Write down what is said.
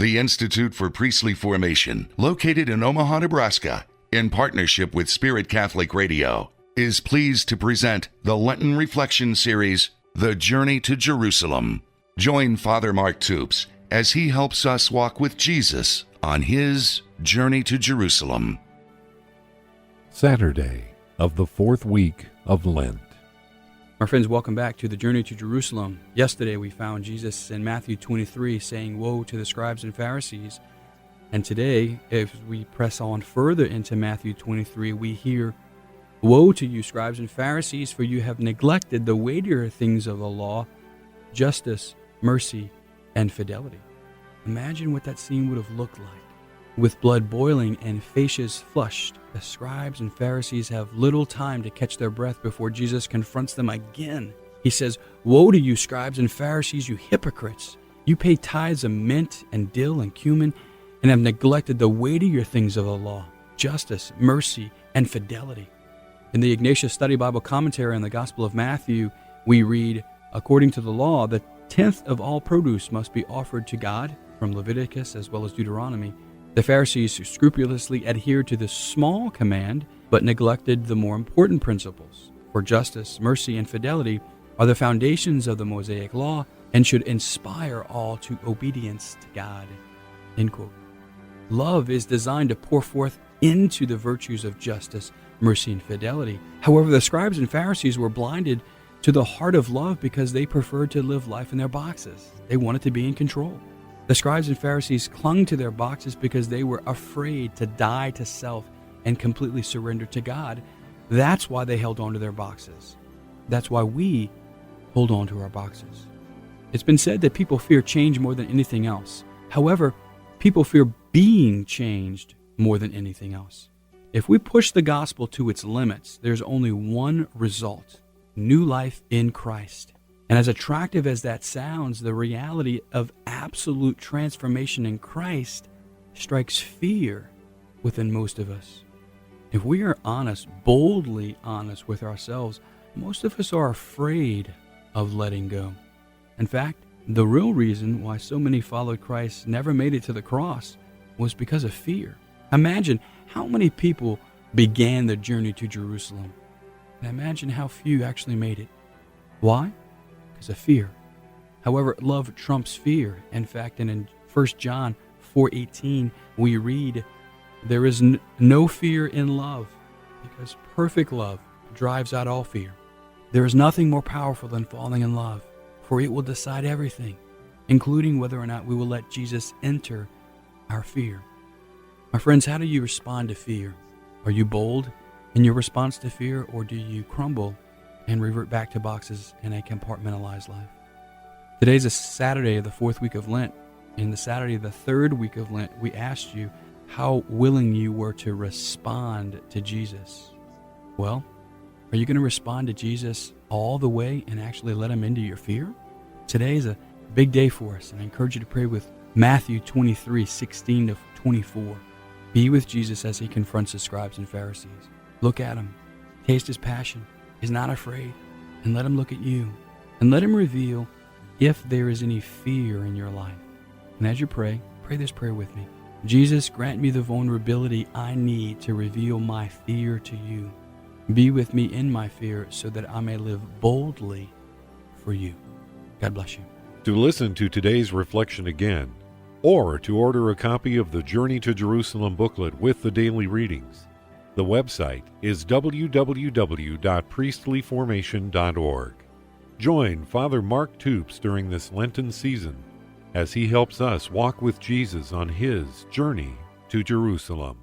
The Institute for Priestly Formation, located in Omaha, Nebraska, in partnership with Spirit Catholic Radio, is pleased to present the Lenten Reflection Series, The Journey to Jerusalem. Join Father Mark Toups as he helps us walk with Jesus on his journey to Jerusalem. Saturday of the fourth week of Lent. My friends, welcome back to the Journey to Jerusalem. Yesterday we found Jesus in Matthew 23 saying, "Woe to the scribes and Pharisees." And today, if we press on further into Matthew 23, we hear, "Woe to you, scribes and Pharisees, for you have neglected the weightier things of the law, justice, mercy, and fidelity." Imagine what that scene would have looked like. With blood boiling and faces flushed, the scribes and Pharisees have little time to catch their breath before Jesus confronts them again. He says, "Woe to you, scribes and Pharisees, you hypocrites! You pay tithes of mint and dill and cumin, and have neglected the weightier things of the law, justice, mercy, and fidelity." In the Ignatius Study Bible Commentary on the Gospel of Matthew, we read, "According to the law, the 10th of all produce must be offered to God," from Leviticus as well as Deuteronomy. The Pharisees scrupulously adhered to this small command, but neglected the more important principles. For justice, mercy, and fidelity are the foundations of the Mosaic law and should inspire all to obedience to God. End quote. Love is designed to pour forth into the virtues of justice, mercy, and fidelity. However, the scribes and Pharisees were blinded to the heart of love because they preferred to live life in their boxes. They wanted to be in control. The scribes and Pharisees clung to their boxes because they were afraid to die to self and completely surrender to God. That's why they held on to their boxes. That's why we hold on to our boxes. It's been said that people fear change more than anything else. However, people fear being changed more than anything else. If we push the gospel to its limits, there's only one result: new life in Christ. And as attractive as that sounds, the reality of absolute transformation in Christ strikes fear within most of us. If we are honest, boldly honest with ourselves, most of us are afraid of letting go. In fact, the real reason why so many followed Christ never made it to the cross was because of fear. Imagine how many people began the journey to Jerusalem, and imagine how few actually made it. Why? Because of fear. However, love trumps fear. In fact, in 1 John 4:18, we read, "There is no fear in love, because perfect love drives out all fear. There is nothing more powerful than falling in love, for it will decide everything, including whether or not we will let Jesus enter our fear." My friends, how do you respond to fear? Are you bold in your response to fear, or do you crumble and revert back to boxes in a compartmentalized life? Today's a Saturday of the fourth week of Lent. In the Saturday of the third week of Lent, we asked you how willing you were to respond to Jesus. Well, are you going to respond to Jesus all the way and actually let him into your fear? Today is a big day for us, and I encourage you to pray with Matthew 23:16-24. Be with Jesus as he confronts the scribes and Pharisees. Look at him. Taste his passion. He's not afraid. And let him look at you. And let him reveal if there is any fear in your life. And as you pray this prayer with me. Jesus, grant me the vulnerability I need to reveal my fear to you. Be with me in my fear so that I may live boldly for you. God bless you. To listen to today's reflection again, or to order a copy of the Journey to Jerusalem booklet with the daily readings, the website is www.priestlyformation.org. Join Father Mark Toups during this Lenten season as he helps us walk with Jesus on his journey to Jerusalem.